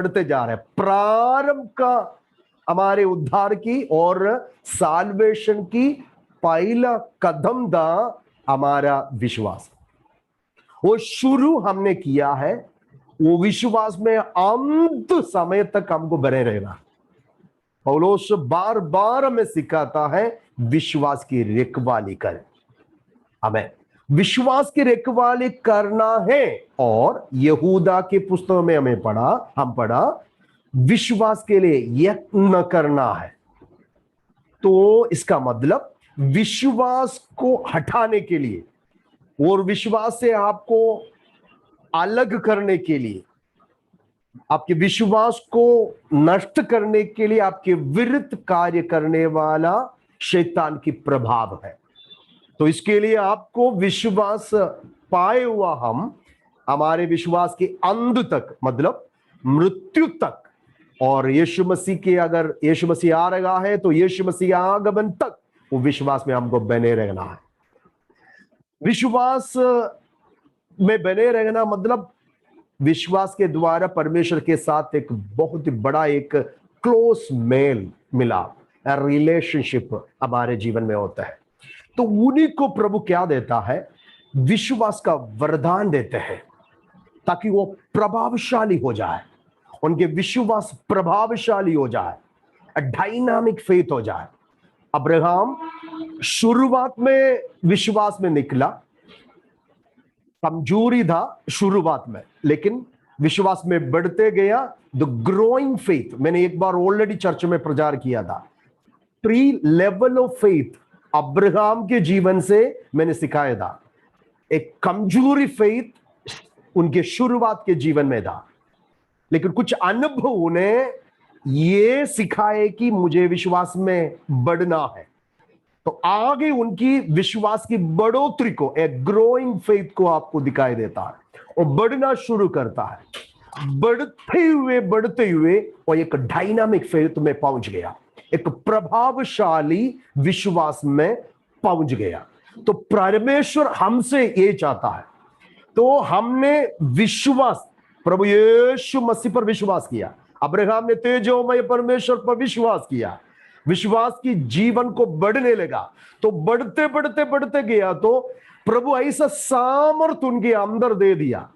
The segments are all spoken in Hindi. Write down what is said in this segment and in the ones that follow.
बढ़ते जा रहे हैं। प्रारंभ का हमारे उद्धार की और साल्वेशन की पहला कदम था हमारा विश्वास। वो शुरू हमने किया है, वो विश्वास में अंत समय तक हमको बने रहना। पौलुस बार बार हमें सिखाता है विश्वास की रखवाली कर, हमें विश्वास की रखवाली करना है। और यहूदा के पुस्तकों में हम पढ़ा विश्वास के लिए यत्न करना है। तो इसका मतलब विश्वास को हटाने के लिए और विश्वास से आपको अलग करने के लिए, आपके विश्वास को नष्ट करने के लिए आपके विरुद्ध कार्य करने वाला शैतान की प्रभाव है। तो इसके लिए आपको विश्वास पाए हुआ हम हमारे विश्वास के अंत तक, मतलब मृत्यु तक, और यीशु मसीह के, अगर यीशु मसीह आ रहा है तो यीशु मसीह आगमन तक वो विश्वास में हमको बने रहना है। विश्वास में बने रहना मतलब विश्वास के द्वारा परमेश्वर के साथ एक बहुत बड़ा एक क्लोज मेल मिलाप, रिलेशनशिप हमारे जीवन में होता है। तो उन्हीं को प्रभु क्या देता है? विश्वास का वरदान देते हैं ताकि वो प्रभावशाली हो जाए, उनके विश्वास प्रभावशाली हो जाए, डायनामिक फेथ हो जाए। अब्राहम शुरुआत में विश्वास में निकला, कमजोरी था शुरुआत में, लेकिन विश्वास में बढ़ते गया। द ग्रोइंग फेथ, मैंने एक बार ऑलरेडी चर्च में प्रचार किया था। 3 लेवल ऑफ फेथ अब्राहम के जीवन से मैंने सिखाया था। एक कमजोरी फेथ उनके शुरुआत के जीवन में था, लेकिन कुछ अनुभव उन्हें ये सिखाए कि मुझे विश्वास में बढ़ना है। तो आगे उनकी विश्वास की बढ़ोतरी को, एक ग्रोइंग फेथ को आपको दिखाई देता है और बढ़ना शुरू करता है। बढ़ते हुए वो एक डायनामिक फेथ में पहुंच गया, एक प्रभावशाली विश्वास में पहुंच गया। तो परमेश्वर हमसे ये चाहता है। तो हमने विश्वास प्रभु यीशु मसीह पर विश्वास किया, अब्राहम ने तेजोमय परमेश्वर पर विश्वास किया, विश्वास की जीवन को बढ़ने लगा। तो बढ़ते गया तो प्रभु ऐसा सामर्थ उनके अंदर दे दिया।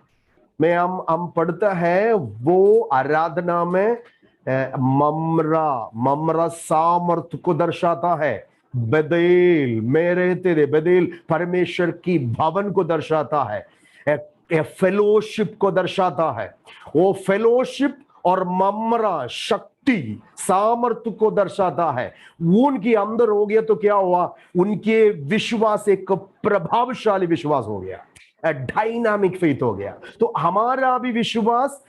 मैं हम पढ़ता है वो आराधना में ममरा सामर्थ को दर्शाता है। बदेल मेरे तेरे, बदेल परमेश्वर की भवन को दर्शाता है, फेलोशिप को दर्शाता है। वो फेलोशिप और ममरा शक्ति सामर्थ्य को दर्शाता है। वो उनके अंदर हो गया तो क्या हुआ? उनके विश्वास एक प्रभावशाली विश्वास हो गया, डायनामिक फेथ हो गया। तो हमारा भी विश्वास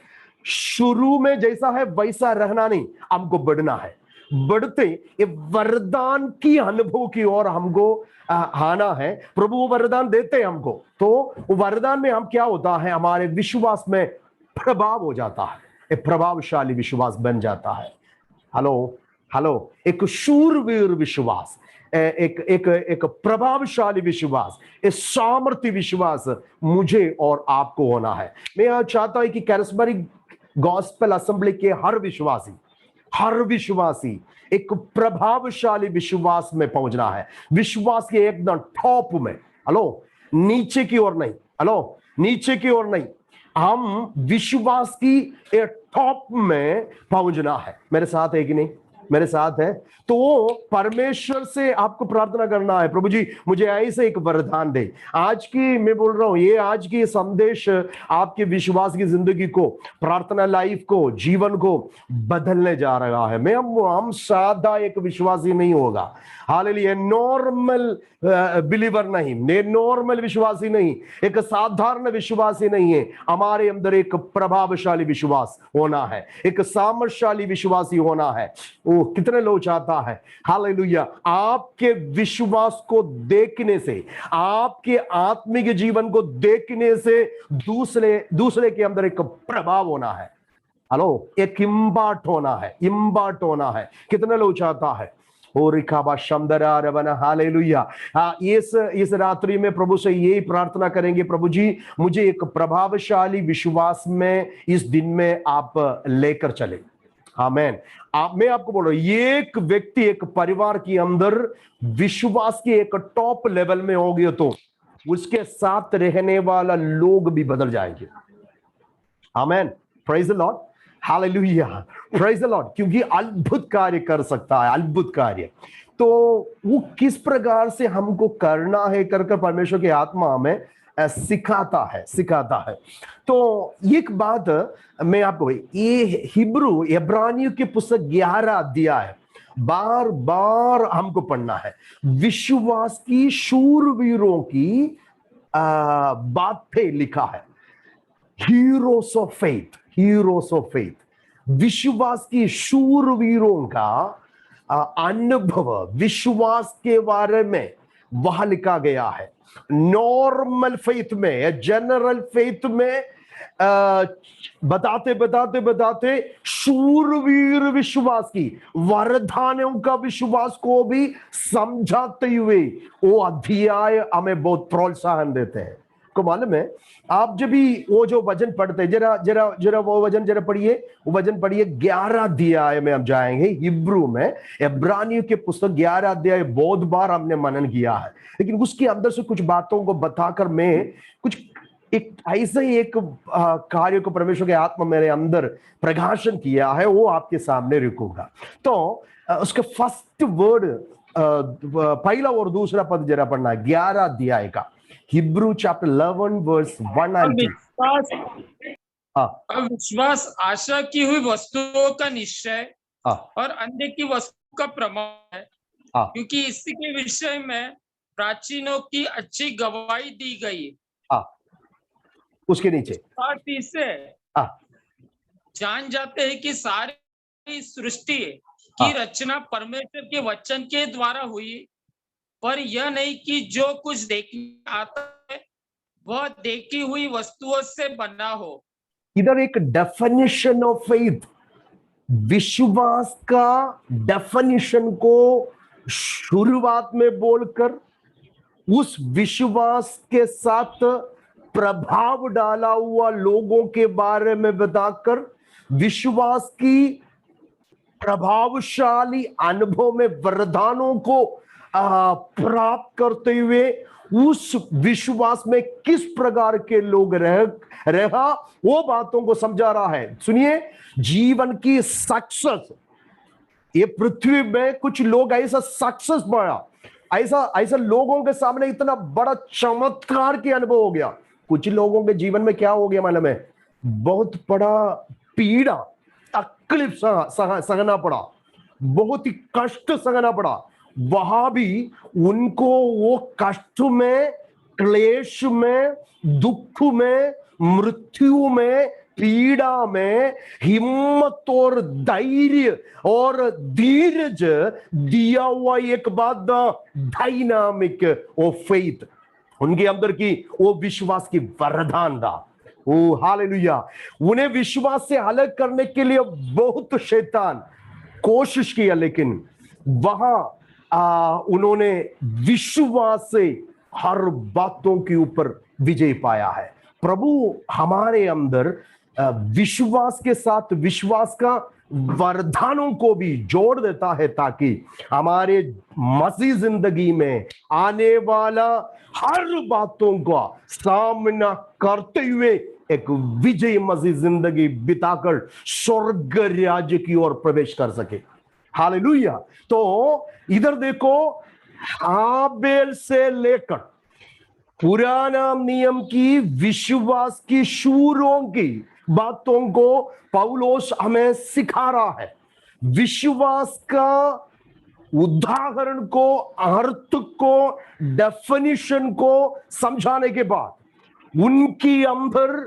शुरू में जैसा है वैसा रहना नहीं, हमको बढ़ना है। बढ़ते ये वरदान की अनुभव की ओर हमको आना है। प्रभु वो वरदान देते हैं हमको। तो वरदान में हम क्या होता है, हमारे विश्वास में प्रभाव हो जाता है, एक प्रभावशाली विश्वास बन जाता है। हेलो, एक शूरवीर विश्वास, एक प्रभावशाली विश्वास, एक सामर्थ्य विश्वास मुझे और आपको होना है। मैं चाहता हूं कि कैरिस्मेटिक गॉस्पेल असेंबली के हर विश्वासी एक प्रभावशाली विश्वास में पहुंचना है। विश्वास के एकदम टॉप में, नीचे की ओर नहीं, हम विश्वास की एक टॉप में पहुंचना है। मेरे साथ है कि नहीं? मेरे साथ है। तो परमेश्वर से आपको प्रार्थना करना है, प्रभु जी मुझे ऐसे एक वरदान दे। आज की मैं बोल रहा हूं, ये आज की संदेश आपके विश्वास की जिंदगी को, प्रार्थना लाइफ को, जीवन को बदलने जा रहा है। हम सादा एक विश्वासी नहीं होगा, हालेलुया, नॉर्मल बिलीवर नहीं, नॉर्मल विश्वासी नहीं, एक साधारण विश्वासी नहीं है। हमारे अंदर एक प्रभावशाली विश्वास होना है, एक सामर्थ्यशाली विश्वासी होना है। वो कितने लोग चाहता है? हालेलुया। आपके विश्वास को देखने से, आपके आत्मिक जीवन को देखने से दूसरे के अंदर एक प्रभाव होना है। एक इम्बार्ट होना है, कितने लोग चाहता है? हालेलुया। इस रात्रि में प्रभु से यही प्रार्थना करेंगे, प्रभु जी मुझे एक प्रभावशाली विश्वास में इस दिन में आप लेकर चले। आमेन। मैं आपको बोल रहा हूं, एक व्यक्ति एक परिवार के अंदर विश्वास के एक टॉप लेवल में हो गया तो उसके साथ रहने वाला लोग भी बदल जाएंगे। Amen. Praise the lord. Hallelujah. Praise the lord. क्योंकि अद्भुत कार्य कर सकता है, अद्भुत कार्य। तो वो किस प्रकार से हमको करना है कर परमेश्वर की आत्मा हमें सिखाता है। तो एक बात मैं आपको, ये हिब्रू इब्रानियों की पुस्तक 11 अध्याय बार बार हमको पढ़ना है। विश्वास की शूरवीरों की बात पे लिखा है, heroes of faith, heroes of faith. विश्वास की शूरवीरों का अनुभव, विश्वास के बारे में वहां लिखा गया है। नॉर्मल फेथ में, जनरल फेथ में बताते शूरवीर विश्वास की वरदानों का विश्वास को भी समझाते हुए वो अध्याय हमें बहुत प्रोत्साहन देते हैं। को मालूम है, आप जब भी वो जो वचन पढ़ते हैं, जरा वो वचन जरा पढ़िए, वो वचन पढ़िए 11 अध्याय में हम जाएंगे हिब्रू में। इब्रानियों के पुस्तक 11 अध्याय बहुत बार हमने मनन किया है, लेकिन उसके अंदर से कुछ बातों को बताकर मैं कुछ एक ऐसे ही एक कार्य को परमेश्वर के आत्मा मेरे अंदर प्रकाशन किया है, वो आपके सामने रखूंगा। तो उसका फर्स्ट वर्ड, पहला और दूसरा पद जरा पढ़ना है 11 अध्याय का, हिब्रू चैप्टर 11 वर्स 1 and 2। विश्वास आशा की हुई वस्तुओं का निश्चय और अनदेखी वस्तु का प्रमाण है, क्योंकि इसी के विषय में प्राचीनों की अच्छी गवाही दी गई। उसके नीचे से जान जाते हैं कि सारी सृष्टि की रचना परमेश्वर के वचन के द्वारा हुई, पर यह नहीं कि जो कुछ देखने आता है वह देखी हुई वस्तुओं से बना हो। इधर एक डेफिनेशन ऑफ फेथ, विश्वास का डेफिनेशन को शुरुआत में बोलकर उस विश्वास के साथ प्रभाव डाला हुआ लोगों के बारे में बताकर विश्वास की प्रभावशाली अनुभव में वरदानों को प्राप्त करते हुए उस विश्वास में किस प्रकार के लोग रहा वो बातों को समझा रहा है। सुनिए, जीवन की सक्सेस, ये पृथ्वी में कुछ लोग ऐसा सक्सेस बढ़ा, ऐसा लोगों के सामने इतना बड़ा चमत्कार के अनुभव हो गया। कुछ लोगों के जीवन में क्या हो गया मालूम है, बहुत बड़ा पीड़ा तकलीफ सहना पड़ा, बहुत ही कष्ट सहना पड़ा। वहां भी उनको वो कष्ट में, क्लेश में, दुख में, मृत्यु में, पीड़ा में हिम्मत और धैर्य और धीरज दिया हुआ एक बात, डायनामिक ओ फेथ, उनके अंदर की वो विश्वास की वरदान था। ओ हालेलुया। उन्हें विश्वास से अलग करने के लिए बहुत शैतान कोशिश किया, लेकिन वहां उन्होंने विश्वास से हर बातों के ऊपर विजय पाया है। प्रभु हमारे अंदर विश्वास के साथ विश्वास का वरदानों को भी जोड़ देता है, ताकि हमारे मसीह जिंदगी में आने वाला हर बातों का सामना करते हुए एक विजय मसीह जिंदगी बिताकर स्वर्ग राज्य की ओर प्रवेश कर सके। हालेलुया। तो इधर देखो, हाबेल से लेकर पुराना नियम की विश्वास की शूरों की बातों को पौलुस हमें सिखा रहा है। विश्वास का उदाहरण को, अर्थ को, डेफिनेशन को समझाने के बाद उनकी अंदर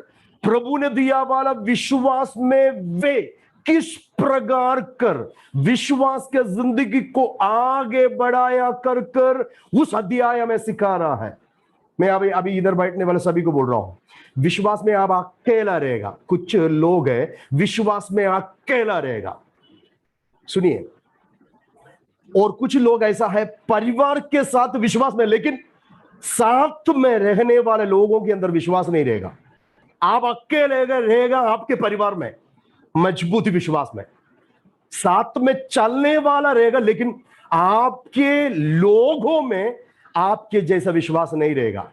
प्रभु ने दिया वाला विश्वास में वे किस प्रकार कर विश्वास के जिंदगी को आगे बढ़ाया कर उस अध्याय में सिखा रहा है। मैं अभी इधर बैठने वाले सभी को बोल रहा हूं, विश्वास में आप अकेला रहेगा। कुछ लोग हैं विश्वास में अकेला रहेगा। सुनिए, और कुछ लोग ऐसा है परिवार के साथ विश्वास में, लेकिन साथ में रहने वाले लोगों के अंदर विश्वास नहीं रहेगा। आप अकेले रहेगा आपके परिवार में मजबूत विश्वास में, साथ में चलने वाला रहेगा, लेकिन आपके लोगों में आपके जैसा विश्वास नहीं रहेगा।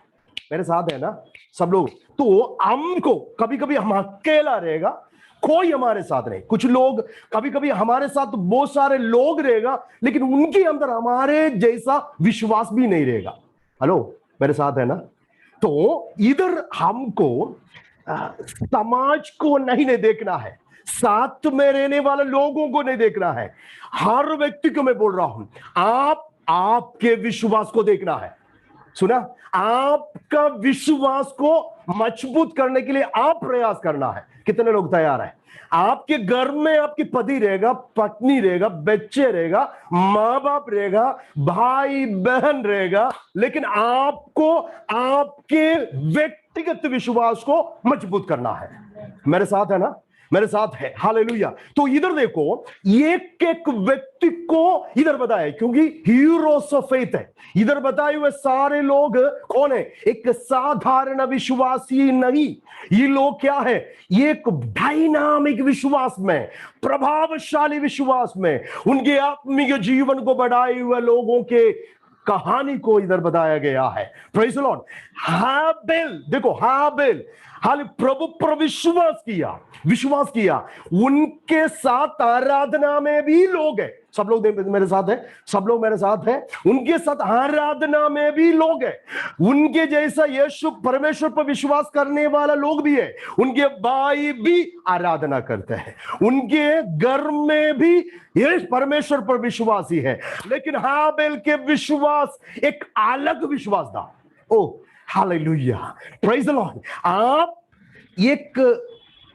मेरे साथ है ना सब लोग? तो हमको कभी कभी हम अकेला रहेगा, कोई हमारे साथ नहीं। कुछ लोग कभी कभी हमारे साथ बहुत सारे लोग रहेगा, लेकिन उनके अंदर हमारे जैसा विश्वास भी नहीं रहेगा। हेलो, मेरे साथ है ना? तो इधर हमको समाज को नहीं देखना है, साथ में रहने वाले लोगों को नहीं देखना है, हर व्यक्ति को मैं बोल रहा हूं, आपके विश्वास को देखना है। सुना? आपका विश्वास को मजबूत करने के लिए आप प्रयास करना है। कितने लोग तैयार हैं? आपके घर में आपकी पति रहेगा, पत्नी रहेगा, बच्चे रहेगा, माँ बाप रहेगा, भाई बहन रहेगा, लेकिन आपको आपके व्यक्तिगत विश्वास को मजबूत करना है। मेरे साथ है ना? मेरे साथ है। हालेलुया। तो इधर देखो, एक एक व्यक्ति को इधर बताया, क्योंकि हीरोस ऑफ फेथ है। इधर बताए हुए सारे लोग कौन है? एक साधारण विश्वासी नहीं, ये लोग क्या है? एक डायनामिक विश्वास में, प्रभावशाली विश्वास में, उनके आत्मिक जीवन को बढ़ाए हुए लोगों के कहानी को इधर बताया गया है। Praise the Lord. हाबेल, देखो हाबेल हाल प्रभु पर विश्वास किया, उनके साथ आराधना में भी लोग हैं। सब लोग मेरे साथ है? सब लोग मेरे साथ है? उनके साथ आराधना में भी लोग हैं, उनके जैसा यीशु परमेश्वर पर विश्वास करने वाला लोग भी है, उनके भाई भी आराधना करते हैं, उनके घर में भी ये परमेश्वर पर विश्वासी है। लेकिन हाबेल के विश्वास एक अलग विश्वास था। ओ हालेलुया, प्रेज़ द लॉर्ड। आप एक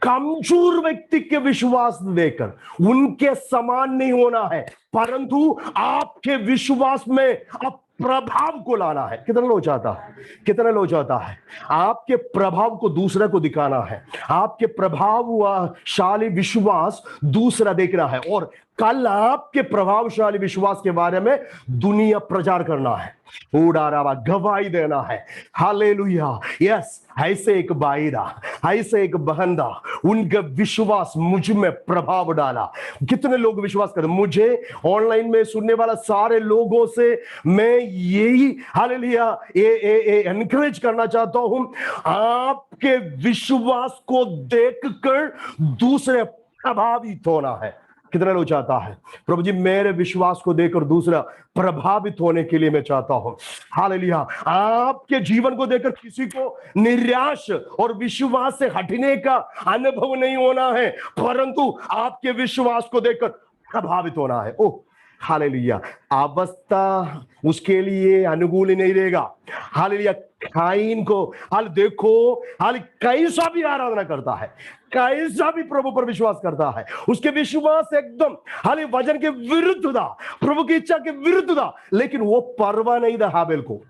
कमजोर व्यक्ति के विश्वास देकर उनके समान नहीं होना है, परंतु आपके विश्वास में आप प्रभाव को लाना है। कितना लोग चाहता है? कितना लोग चाहता है? आपके प्रभाव को दूसरे को दिखाना है, आपके प्रभावशाली विश्वास दूसरा देखना है, और कल आपके प्रभावशाली विश्वास के बारे में दुनिया प्रचार करना है, उड़ारावा गवाही देना है। हालेलुया। यस, ऐसे एक भाई था, ऐसे एक बहन था, उनका विश्वास मुझ में प्रभाव डाला। कितने लोग विश्वास करते? मुझे ऑनलाइन में सुनने वाला सारे लोगों से मैं यही हालेलुया एनकरेज करना चाहता हूं, आपके विश्वास को देखकर दूसरे प्रभावित होना है। कितने लोग चाहता है? प्रभु जी, मेरे विश्वास को देखकर दूसरा प्रभावित होने के लिए मैं चाहता हूं। हालेलुया। आपके जीवन को देखकर किसी को निराश और विश्वास से हटने का अनुभव नहीं होना है, परंतु आपके विश्वास को देखकर प्रभावित होना है। Oh hallelujah. अवस्था उसके लिए अनुकूल ही नहीं रहेगा। हालेलुया। काइन को हाल देखो, हाल कैसा भी आराधना करता है, कैसा भी प्रभु पर विश्वास करता है, उसके विश्वास एकदम हाल वचन के विरुद्ध था, प्रभु की इच्छा के विरुद्ध था, लेकिन वो परवाह नहीं था हाबेल को।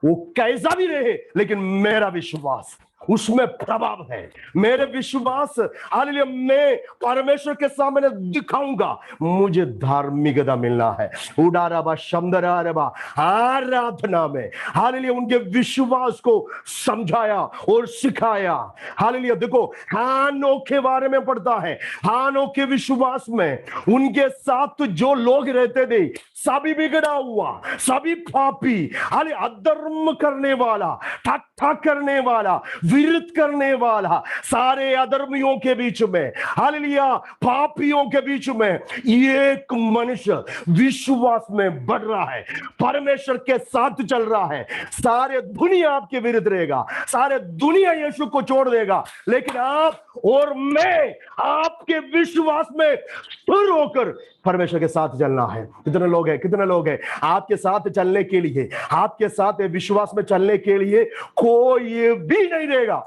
वो कैसा भी रहे, लेकिन मेरा विश्वास उसमें प्रभाव है। मेरे विश्वास हालेलुया मैं परमेश्वर के सामने दिखाऊंगा, मुझे धार्मिकता मिलना है। उडाराबा शमदरारबा आराधना में हालेलुया उनके विश्वास को समझाया और सिखाया। हालेलुया। देखो हानोक के बारे में पढ़ता है, हानोक के विश्वास में उनके साथ जो लोग रहते थे सभी बिगड़ा हुआ, सभी पापी, अधर्म करने वाला, ठट्ठा करने वाला, विरुद्ध करने वाला, सारे अधर्मियों के बीच में, हालेलुया पापियों के बीच में एक मनुष्य विश्वास में बढ़ रहा है, परमेश्वर के साथ चल रहा है। सारे दुनिया आपके विरुद्ध रहेगा, सारे दुनिया यीशु को छोड़ देगा, लेकिन आप और मैं आपके विश्वास में स्थिर होकर परमेश्वर के साथ चलना है। कितने लोग हैं? कितने लोग हैं? आपके साथ चलने के लिए, आपके साथ विश्वास में चलने के लिए कोई भी नहीं रहेगा।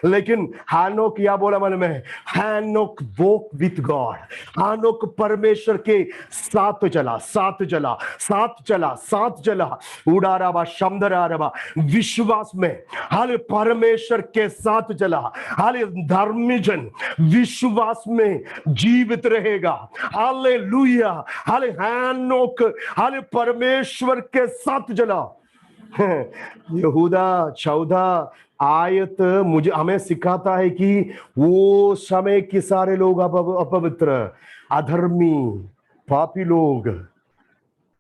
लेकिन हानोक क्या बोला मन में, हानोक वॉक विथ गॉड, हानोक परमेश्वर के साथ चला, साथ चला, साथ चला, साथ चला, उड़ाराबा शमदरारबा, विश्वास में हाले परमेश्वर के साथ चला। हाले धर्मी जन विश्वास में जीवित रहेगा। हालेलुया, हाले हानोक हाले परमेश्वर के साथ चला। यहूदा 14 आयत मुझे हमें सिखाता है कि वो समय के सारे लोग अपवित्र, अधर्मी, पापी लोग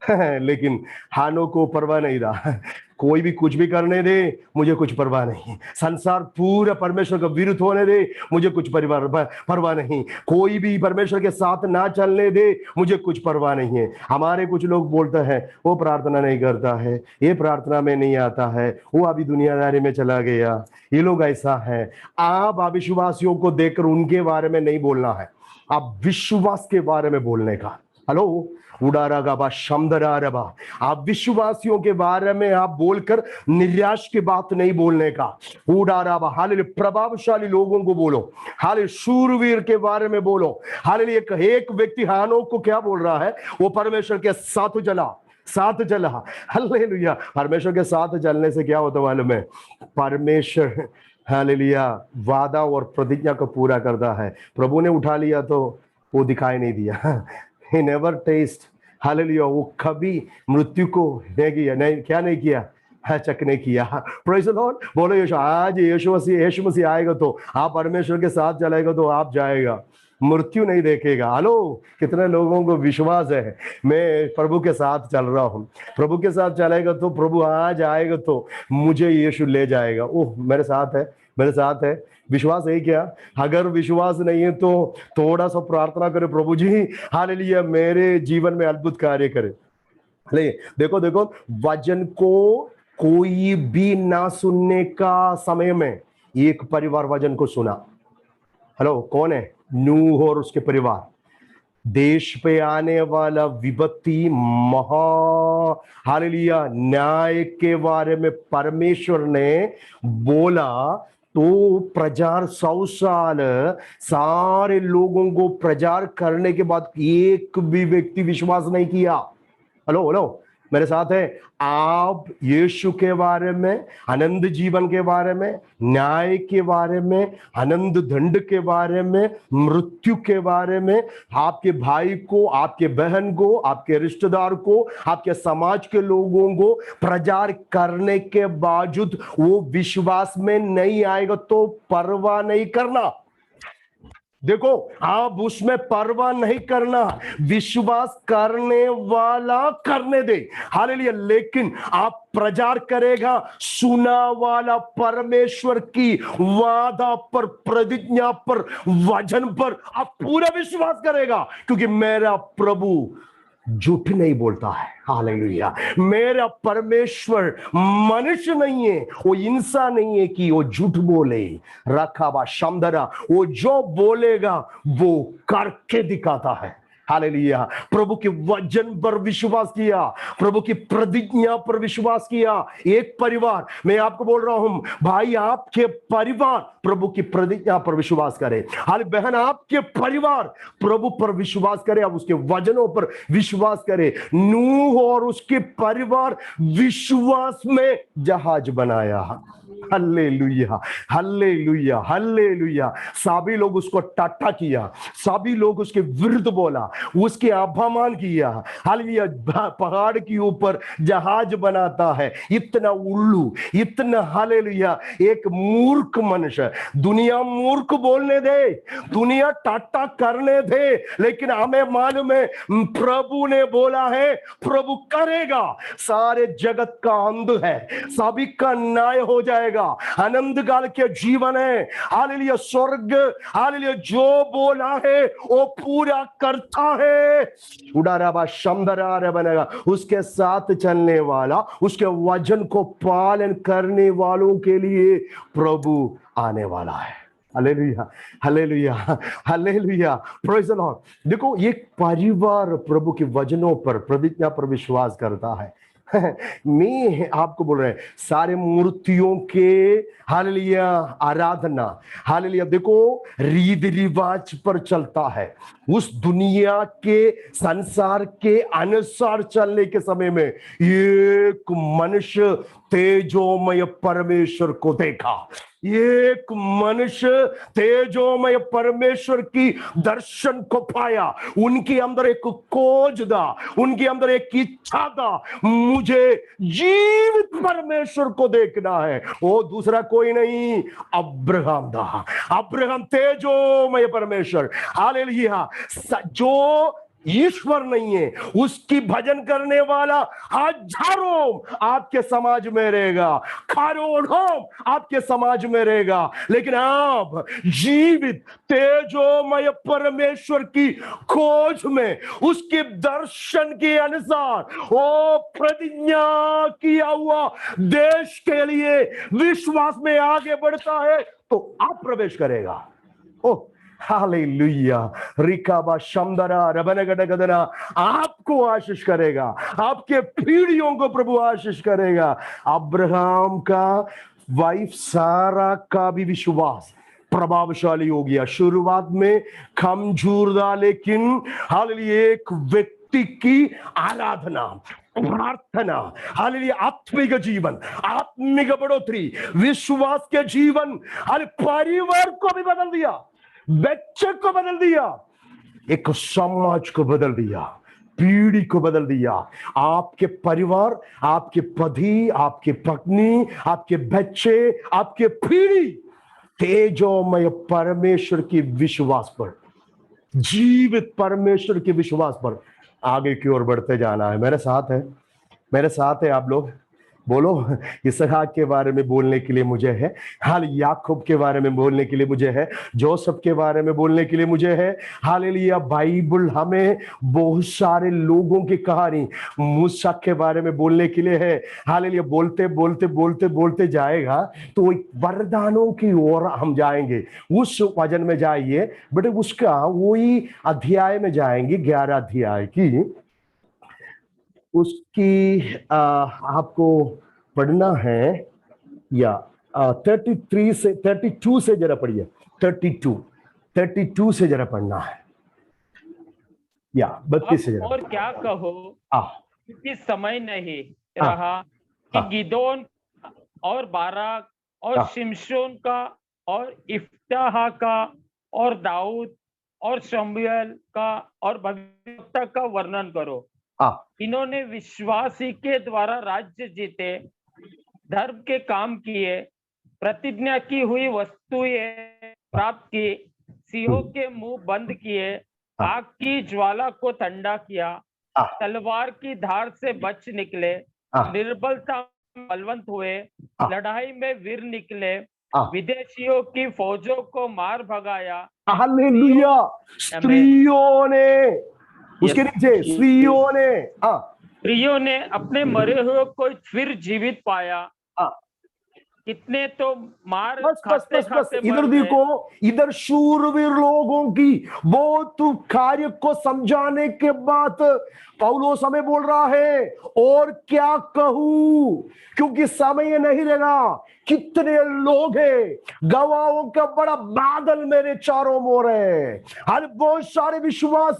लेकिन हानो को परवाह नहीं रहा, कोई भी कुछ भी करने दे मुझे कुछ परवाह नहीं, संसार पूरा परमेश्वर का विरुद्ध होने दे मुझे कुछ परवाह नहीं, कोई भी परमेश्वर के साथ ना चलने दे मुझे कुछ परवाह नहीं है। हमारे कुछ लोग बोलते हैं वो प्रार्थना नहीं करता है, ये प्रार्थना में नहीं आता है, वो अभी दुनियादारी में चला गया, ये लोग ऐसा है। आप अविश्वासियों को देखकर उनके बारे में नहीं बोलना है, आप विश्वास के बारे में बोलने का। हेलो, उड़ारागाबा शमदरारबा, आप विश्वासियों के बारे में आप बोलकर निराश की बात नहीं बोलने का। उड़ाराबा, हालेलुया, प्रभावशाली लोगों को बोलो, हालेलुया, शूरवीर के बारे में बोलो। हालेलुया, एक व्यक्ति हानोक को क्या बोल रहा है, वो परमेश्वर के साथ चला, साथ चला। हालेलुया, परमेश्वर के साथ चलने से क्या होता मालूम है, परमेश्वर हालेलुया वादा और प्रतिज्ञा को पूरा करता है। प्रभु ने उठा लिया तो वो दिखाई नहीं दिया, he never taste, हालेलुया, वो कभी मृत्यु को नहीं किया, नहीं क्या नहीं किया, चखने किया। प्रेज़ द लॉर्ड, बोलो यीशु, आज यीशु मसीह आएगा तो आप परमेश्वर के साथ चलेगा तो आप जाएगा, मृत्यु नहीं देखेगा। हेलो, कितने लोगों को विश्वास है मैं प्रभु के साथ चल रहा हूं, प्रभु के साथ चलेगा तो प्रभु आज आएगा तो मुझे यीशु ले जाएगा। ओह, मेरे साथ है, मेरे साथ है। विश्वास है क्या? अगर विश्वास नहीं है तो थोड़ा सा प्रार्थना करे, प्रभु जी हालेलुया मेरे जीवन में अद्भुत कार्य करे। देखो देखो, वचन को कोई भी ना सुनने का समय में एक परिवार वचन को सुना। हेलो, कौन है? नूह और उसके परिवार। देश पे आने वाला विपत्ति, महा हालेलुया न्याय के बारे में परमेश्वर ने बोला तो प्रचार 100 साल सारे लोगों को प्रचार करने के बाद एक भी व्यक्ति विश्वास नहीं किया। हेलो हेलो, मेरे साथ है। आप यीशु के बारे में, आनंद जीवन के बारे में, न्याय के बारे में, आनंद दंड के बारे में, मृत्यु के बारे में, आपके भाई को, आपके बहन को, आपके रिश्तेदार को, आपके समाज के लोगों को प्रचार करने के बावजूद वो विश्वास में नहीं आएगा तो परवाह नहीं करना। देखो, आप उसमें परवाह नहीं करना, विश्वास करने वाला करने दे, हालेलुया। लेकिन आप प्रचार करेगा सुना वाला परमेश्वर की वादा पर, प्रतिज्ञा पर, वचन पर आप पूरा विश्वास करेगा, क्योंकि मेरा प्रभु झूठ नहीं बोलता है। हालेलुया, मेरा परमेश्वर मनुष्य नहीं है, वो इंसान नहीं है कि वो झूठ बोले। रखाबा शमदरा, वो जो बोलेगा वो करके दिखाता है। हालेलुया, प्रभु के वचन पर विश्वास किया, प्रभु की प्रतिज्ञा पर विश्वास किया। एक परिवार, मैं आपको बोल रहा हूं भाई, आपके परिवार प्रभु की प्रतिज्ञा पर विश्वास करे। हाल बहन, आपके परिवार प्रभु पर विश्वास करे, अब उसके वचनों पर विश्वास करे। नूह और उसके परिवार विश्वास में जहाज बनाया। Hallelujah, hallelujah, hallelujah. सभी लोग उसको टाटा किया, सभी लोग उसके विरुद्ध बोला, उसके अपमान किया। हालेलुया, पहाड़ के ऊपर जहाज बनाता है, इतना उल्लू, इतना, हालेलुया, एक मूर्ख मनुष्य। दुनिया मूर्ख बोलने दे, दुनिया टाटा करने दे, लेकिन हमें मालूम है प्रभु ने बोला है, प्रभु करेगा। सारे जगत का अंत है, सभी का न्याय हो जाएगा, आनंद काल के जीवन है। हालेलुया, स्वर्ग, हालेलुया, जो बोला है वो पूरा करता है। उड़ाराबा शमदरार बनेगा, उसके साथ चलने वाला, उसके वचन को पालन करने वालों के लिए प्रभु आने वाला है। Hallelujah, hallelujah, hallelujah, praise the Lord. देखो, ये परिवार प्रभु के वचनों पर, प्रतिज्ञा पर विश्वास करता है। मैं आपको बोल रहे हैं सारे मूर्तियों के हालेलुया आराधना, हालेलुया देखो रीत रिवाज पर चलता है। उस दुनिया के संसार के अनुसार चलने के समय में एक मनुष्य तेजोमय परमेश्वर को देखा। एक मनुष्य तेजोमय परमेश्वर की दर्शन को पाया। उनके अंदर एक खोज था, उनके अंदर एक इच्छा था, मुझे जीवित परमेश्वर को देखना है। वो दूसरा कोई नहीं, अब्राहम था। अब्राहम तेजोमय परमेश्वर, हालेलुया, जो ईश्वर नहीं है उसकी भजन करने वाला हजारों आपके समाज में रहेगा, करोड़ों आपके समाज में रहेगा, लेकिन आप जीवित तेजोमय परमेश्वर की खोज में उसके दर्शन के अनुसार वो प्रतिज्ञा किया हुआ देश के लिए विश्वास में आगे बढ़ता है तो आप प्रवेश करेगा। ओ हालेलुया, रिकाबा शमदरा रबनगडगदना आपको आशीष करेगा, आपके पीढ़ियों को प्रभु आशीष करेगा। अब्राहम का वाइफ सारा का भी विश्वास प्रभावशाली हो गया। शुरुआत में कमजोर था, लेकिन हालेलुया एक व्यक्ति की आराधना, प्रार्थना, हालेलुया आत्मिक जीवन, आत्मिक बढ़ोतरी, विश्वास के जीवन हर परिवार को भी बदल दिया, बच्चे को बदल दिया, एक समाज को बदल दिया, पीढ़ी को बदल दिया। आपके परिवार, आपके पति, आपके पत्नी, आपके बच्चे, आपके पीढ़ी तेजोमय परमेश्वर की विश्वास पर, जीवित परमेश्वर के विश्वास पर आगे की ओर बढ़ते जाना है। मेरे साथ है, मेरे साथ है आप लोग? बोलो, इसहाक के बारे में बोलने के लिए मुझे है, हाल याकूब के बारे में बोलने के लिए मुझे है, जोसेफ के बारे में बोलने के लिए मुझे है। हालेलुया, बाइबल हमें बहुत सारे लोगों की कहानी, मूसा के बारे में बोलने के लिए है। हालेलुया, बोलते बोलते बोलते बोलते जाएगा तो वरदानों की ओर हम जाएंगे। उस वचन में जाइए बेटे, उसका वही अध्याय में जाएंगे, 11 अध्याय की, उसकी आपको पढ़ना है, या 33 से 32 से जरा पढ़िए, 32 से जरा पढ़ना है, या 32 से जरा। और क्या कहो, क्योंकि समय नहीं रहा कि गिदोन और बाराक और शिमशोन का और इफ्ताह का और दाऊद और शमूएल का और भविष्यवक्ता का वर्णन करो। इन्होंने विश्वासी के द्वारा राज्य जीते, धर्म के काम किए, प्रतिज्ञा की हुई वस्तुएं प्राप्त की, सिंहों के मुंह बंद किए, आग की ज्वाला को ठंडा किया, तलवार की धार से बच निकले, निर्बलता में बलवंत हुए, लड़ाई में वीर निकले, विदेशियों की फौजों को मार भगाया। हालेलुया, स्त्रियों ने, उसके नीचे स्त्रियों ने अपने मरे हुए को फिर जीवित पाया। कितने तो मार खाते खाते इधर देखो, इधर शूरवीर लोगों की बहुत कार्य को समझाने के बाद पौलुस हमें बोल रहा है और क्या कहूं, क्योंकि समय नहीं रहेगा। कितने लोग हैं, गवाहों का बड़ा बादल मेरे चारों ओर है, हर बहुत सारे विश्वास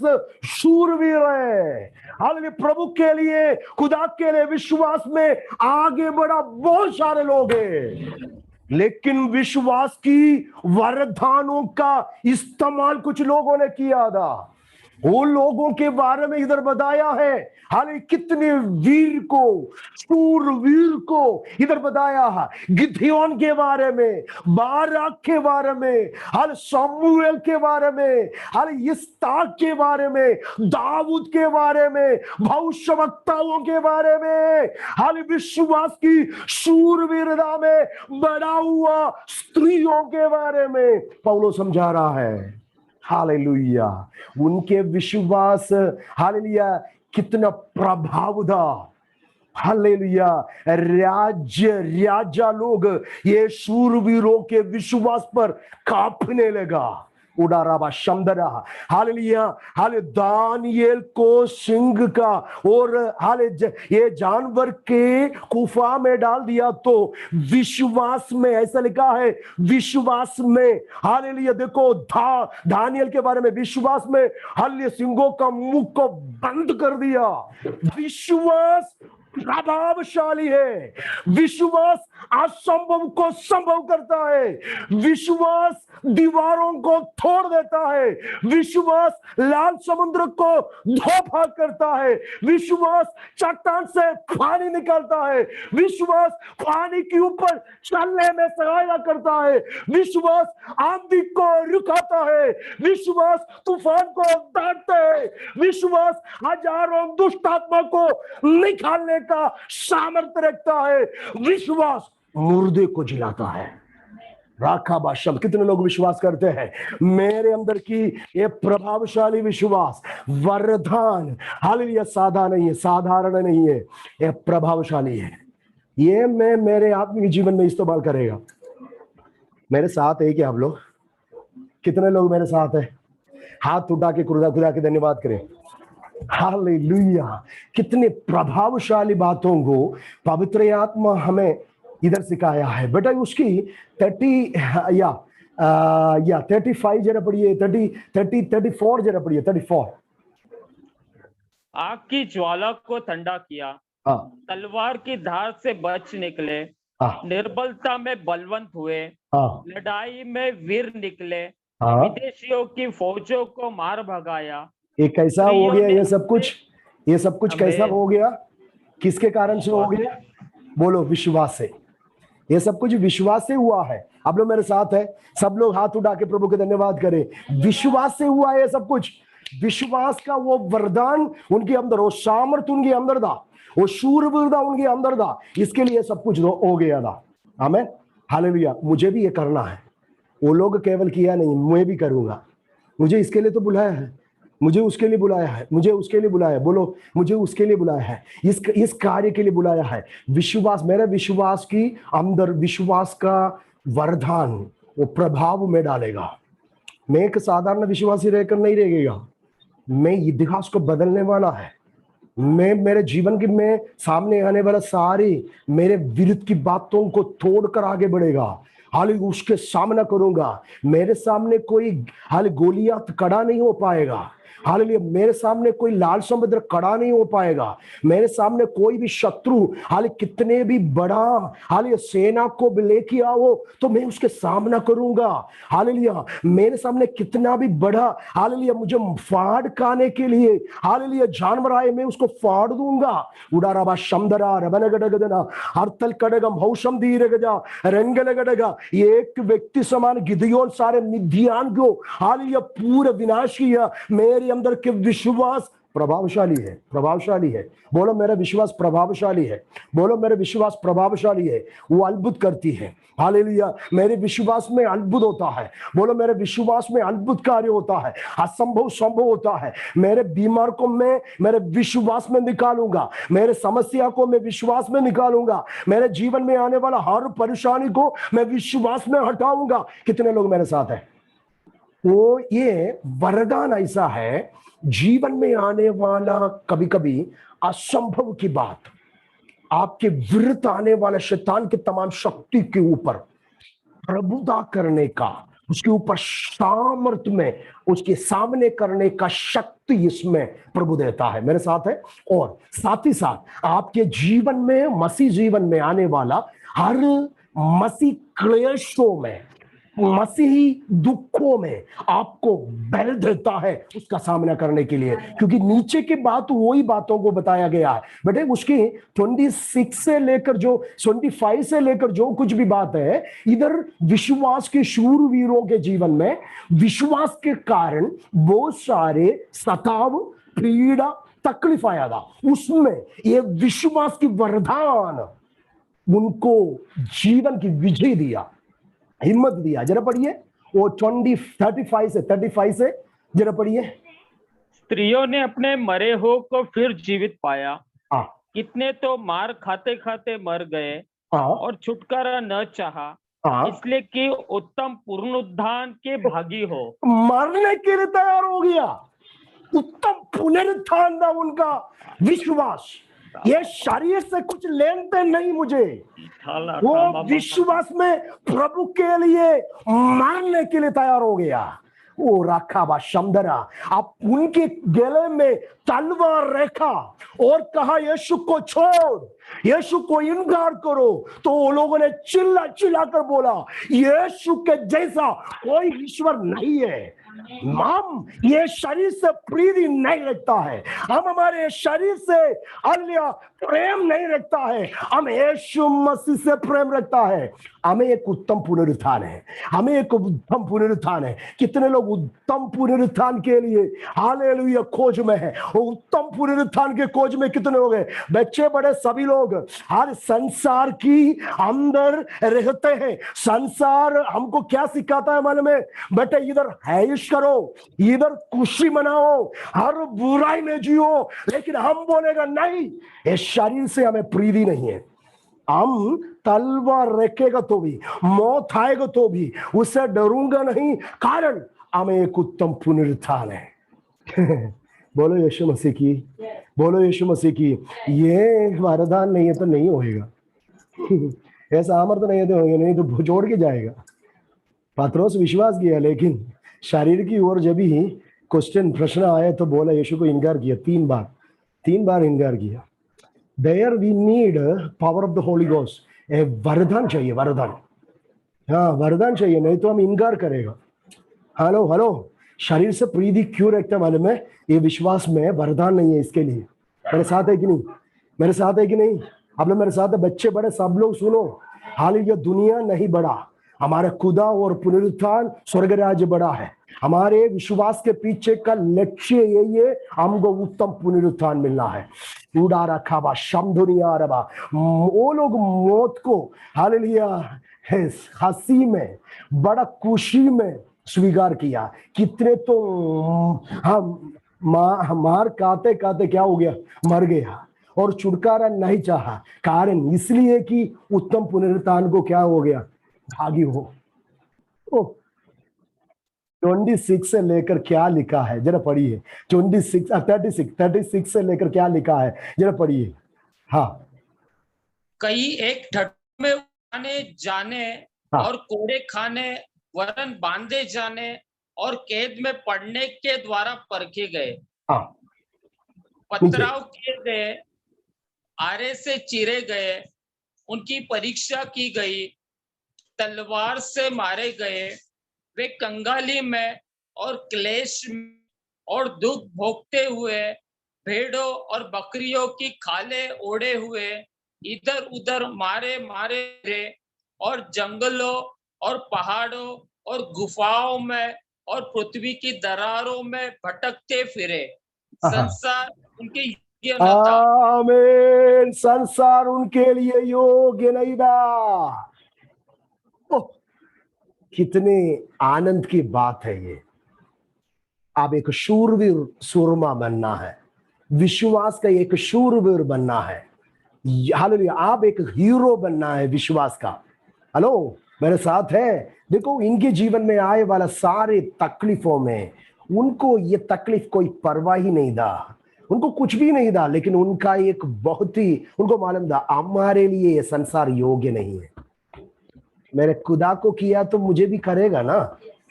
शूरवीर है, हालेलुया प्रभु के लिए, खुदा के लिए विश्वास में आगे बढ़ा बहुत सारे लोग हैं, लेकिन विश्वास की वरदानों का इस्तेमाल कुछ लोगों ने किया था। वो लोगों के बारे में इधर बताया है, हालांकि कितने वीर को, शूरवीर को इधर बताया है। गिदोन के बारे में, बाराक के बारे में, हाल शमूएल के बारे में, हाल इफ्ताह के बारे में, दाऊद के बारे में, भविष्यवक्ताओं के बारे में, हाल विश्वास की शूरवीरता में बड़ा हुआ स्त्रियों के बारे में पौलुस समझा रहा है। हालेलुया, उनके विश्वास, हालेलुया कितना प्रभाव था। हालेलुया, राजा लोग ये शूरवीरों के विश्वास पर कांपने लगा। उडाराबा शमदरा। हालेलुया। हाले दानियेल को सिंह का और ये जानवर के गुफा में डाल दिया, तो विश्वास में, ऐसा लिखा है विश्वास में, हालेलुया। देखो दानियेल के बारे में, विश्वास में हालेलुया सिंहों का मुंह को बंद कर दिया। विश्वास प्रभावशाली है। विश्वास असंभव को संभव करता है। विश्वास दीवारों को तोड़ देता है। विश्वास लाल समुद्र को धोखा करता है। विश्वास चट्टान से पानी निकालता है। विश्वास पानी के ऊपर चलने में सहायता करता है। विश्वास आंधी को रुकाता है। विश्वास तूफान को डांटता है। विश्वास हजारों दुष्ट आत्मा को निकालने का सामर्थ्य रखता है। विश्वास मुर्दे को जिलाता है। राखा बाशम। कितने लोग विश्वास करते हैं मेरे अंदर की ये प्रभावशाली विश्वास वरदान, हालेलुया, साधारण नहीं है, ये प्रभावशाली है। ये मैं मेरे आत्मिक जीवन में इस्तेमाल करेगा। मेरे साथ है क्या आप लोग? कितने लोग मेरे साथ है? हाथ उठा के खुदा के धन्यवाद करें। हालेलुया। कितने प्रभावशाली बातों को पवित्र आत्मा हमें इधर सिखाया है। बेटा उसकी 35 जरा पढ़िए, 34 जरा पढ़िए, 34। आग की ज्वाला को ठंडा किया, तलवार की धार से बच निकले, निर्बलता में बलवंत हुए, लड़ाई में वीर निकले, विदेशियों की फौजों को मार भगाया। ये कैसा हो गया? ये सब कुछ कैसा हो गया? किसके कारण से हो गया? बोलो, विश्वास से। ये सब कुछ विश्वास से हुआ है। आप लोग मेरे साथ है? सब लोग हाथ उठा के प्रभु के धन्यवाद करें। विश्वास से हुआ है ये सब कुछ। विश्वास का वो वरदान उनके अंदर, वो सामर्थ उनके अंदर था, वो शूरवीरता उनके अंदर था, इसके लिए सब कुछ हो गया था। आमीन, हालेलुया। मुझे भी ये करना है। वो लोग केवल किया नहीं, मैं भी करूंगा। मुझे इसके लिए तो बुलाया है, मुझे उसके लिए बुलाया है, मुझे उसके लिए बुलाया है। बोलो, मुझे उसके लिए बुलाया है, इस कार्य के लिए बुलाया है। विश्वास, मेरे विश्वास की अंदर विश्वास का वरदान वो प्रभाव में डालेगा। मैं एक साधारण विश्वासी रहकर नहीं रहेगा, मैं इतिहास को बदलने वाला है। मैं मेरे जीवन की में सामने आने वाला सारी मेरे विरुद्ध की बातों को तोड़कर आगे बढ़ेगा। हालांकि उसके सामना करूंगा। मेरे सामने कोई गोलियात खड़ा नहीं हो पाएगा। हालेलुया। मेरे सामने कोई लाल समुद्र खड़ा नहीं हो पाएगा। मेरे सामने कोई भी शत्रु कितने भी बड़ा सेना को भी लेके आओ तो मैं उसके सामना करूंगा। हालेलुया। मेरे सामने कितना भी बड़ा हालेलुया मुझे फाड़ खाने के लिए हालेलुया जानवर आए, मैं उसको फाड़ दूंगा। उडाराबा शमदरा रबनगडगदना हरतल कड़गम हौशम धीरगजा रंगलगडगा। एक व्यक्ति समान गिदयोन सारे मिद्यान को हालेलुया पूरा विनाश किया। मेरे अंदर के विश्वास प्रभावशाली है, प्रभावशाली है। बोलो, मेरा विश्वास प्रभावशाली है। बोलो, मेरा विश्वास प्रभावशाली है। वो अद्भुत करती है। हालेलुया। मेरे विश्वास में अद्भुत होता है। बोलो, मेरे विश्वास में अद्भुत कार्य होता है, असंभव संभव होता है। मेरे बीमार को मैं मेरे विश्वास में निकालूंगा। मेरे समस्या को मैं विश्वास में निकालूंगा। मेरे जीवन में आने वाला हर परेशानी को मैं विश्वास में हटाऊंगा। कितने लोग मेरे साथ हैं? वो ये वरदान ऐसा है, जीवन में आने वाला कभी कभी असंभव की बात, आपके विरुद्ध आने वाला शैतान के तमाम शक्ति के ऊपर प्रभुता करने का, उसके ऊपर सामर्थ्य में उसके सामने करने का शक्ति इसमें प्रभु देता है। मेरे साथ है? और साथ ही साथ आपके जीवन में, मसीह जीवन में आने वाला हर मसीह क्लेशों में, मसीही दुखों में आपको बल देता है उसका सामना करने के लिए। क्योंकि नीचे के बात वही बातों को बताया गया है बेटे। उसकी 26 से लेकर जो 25 से लेकर जो कुछ भी बात है, इधर विश्वास के शूरवीरों के जीवन में विश्वास के कारण बहुत सारे सताव, पीड़ा, तकलीफ आया था। उसमें ये विश्वास की वरदान उनको जीवन की विजय दिया, हिम्मत दिया। जरा पढ़िए वो 35 से जरा पढ़िए। स्त्रियों ने अपने मरे हो को फिर जीवित पाया, कितने तो मार खाते खाते मर गए और छुटकारा न चाहा। हाँ, इसलिए कि उत्तम पुनरुत्थान के भागी हो। मरने के लिए तैयार हो गया। उत्तम पुनरुत्थान था उनका विश्वास। ये शरीर से कुछ लेन देन नहीं मुझे, वो विश्वास में प्रभु के लिए मरने के लिए तैयार हो गया। वो रखा बा शमदरा, आप उनके गले में तलवार रखा और कहा यीशु को छोड़, यीशु को इनकार करो। तो वो लोगों ने चिल्ला चिल्ला कर बोला यीशु के जैसा कोई ईश्वर नहीं है। हम ये शरीर से प्रीति नहीं रखता है, हम हमारे शरीर से अन्य प्रेम नहीं रखता है, हम यीशु मसीह से प्रेम रखता है। हमें एक उत्तम पुनरुत्थान है, हमें एक उत्तम पुनरुत्थान है। कितने लोग उत्तम पुनरुत्थान के लिए हालेलुया खोज में है? वो उत्तम पुनरुत्थान के खोज में कितने लोग हैं? बच्चे बड़े सभी लोग हर संसार की अंदर रहते हैं। संसार हमको क्या सिखाता है मालूम है? बेटे इधर ऐश करो, इधर खुशी मनाओ, हर बुराई में जियो। लेकिन हम बोलेगा नहीं, इस शरीर से हमें प्रीति नहीं है। हम तलवार रखेगा तो भी, मौत आएगा तो भी उससे डरूंगा नहीं, कारण हमें एक उत्तम पुनरुत्थान है। बोलो यीशु मसीह की, बोलो यीशु मसीह की। ये वरदान नहीं है तो नहीं होएगा। ऐसा अमर तो नहीं है तो होएगा, नहीं तो जोड़ के जाएगा। पत्रोस विश्वास किया, लेकिन शरीर की ओर जब ही क्वेश्चन प्रश्न आया तो बोला, यीशु को इनकार किया। 3 बार इनकार किया। There we need power of the Holy Ghost. वरदान चाहिए, वरदान। हाँ, वरदान चाहिए, नहीं तो हम इनकार करेगा। हेलो, शरीर से प्रीति क्यों रखते हैं मालूम है? ये विश्वास में वरदान नहीं है इसके लिए। मेरे साथ है कि नहीं? मेरे साथ है कि नहीं? आप लोग मेरे साथ है? बच्चे बड़े सब लोग सुनो। हालांकि दुनिया नहीं बड़ा, हमारे खुदा और पुनरुत्थान स्वर्ग राज्य बड़ा है। हमारे विश्वास के पीछे का लक्ष्य यही है, हमको उत्तम पुनरुत्थान मिलना है। उड़ा रखा बा शमधुनिया रबा। वो लोग मौत को हालेलुया हंसी में, बड़ा खुशी में स्वीकार किया। कितने तो हम मार खाते खाते क्या हो गया? मर गया और छुटकारा नहीं चाहा। कारण इसलिए कि उत्तम पुनरुत्थान को क्या हो गया? भागी हो। 26 से लेकर क्या लिखा है जरा पढ़िए। 36 से लेकर क्या लिखा है जरा पढ़िए। हाँ, कई एक ठट में आने जाने हाँ, और कोड़े खाने वरन बांधे जाने और कैद में पड़ने के द्वारा परखे गए, हाँ, पथराव किए गए, आरे से चीरे गए, उनकी परीक्षा की गई, तलवार से मारे गए, वे कंगाली में और क्लेश में और दुख भोगते हुए भेड़ों और बकरियों की खाले ओढ़े हुए इधर उधर मारे रे और जंगलों और पहाड़ों और गुफाओं में और पृथ्वी की दरारों में भटकते फिरे। संसार उनके योग्य न था। आमीन। संसार उनके लिए योग्य नहीं था। कितने आनंद की बात है ये। आप एक शूरवीर सूरमा बनना है, विश्वास का एक शूरवीर बनना है। हालेलुया, आप एक हीरो बनना है विश्वास का। हेलो, मेरे साथ है? देखो, इनके जीवन में आए वाला सारे तकलीफों में उनको ये तकलीफ कोई परवाह ही नहीं था, उनको कुछ भी नहीं था। लेकिन उनका एक बहुत ही उनको मालूम था, हमारे लिए ये संसार योग्य नहीं है। मेरे खुदा को किया तो मुझे भी करेगा ना।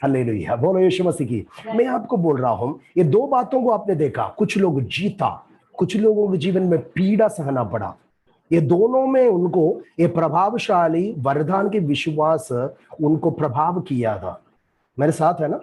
हालेलुया, बोलो यीशु मसीह की। मैं आपको बोल रहा हूं, ये 2 बातों को आपने देखा। कुछ लोग जीता, कुछ लोगों के जीवन में पीड़ा सहना पड़ा। ये दोनों में उनको ये प्रभावशाली वरदान के विश्वास उनको प्रभाव किया था। मेरे साथ है ना?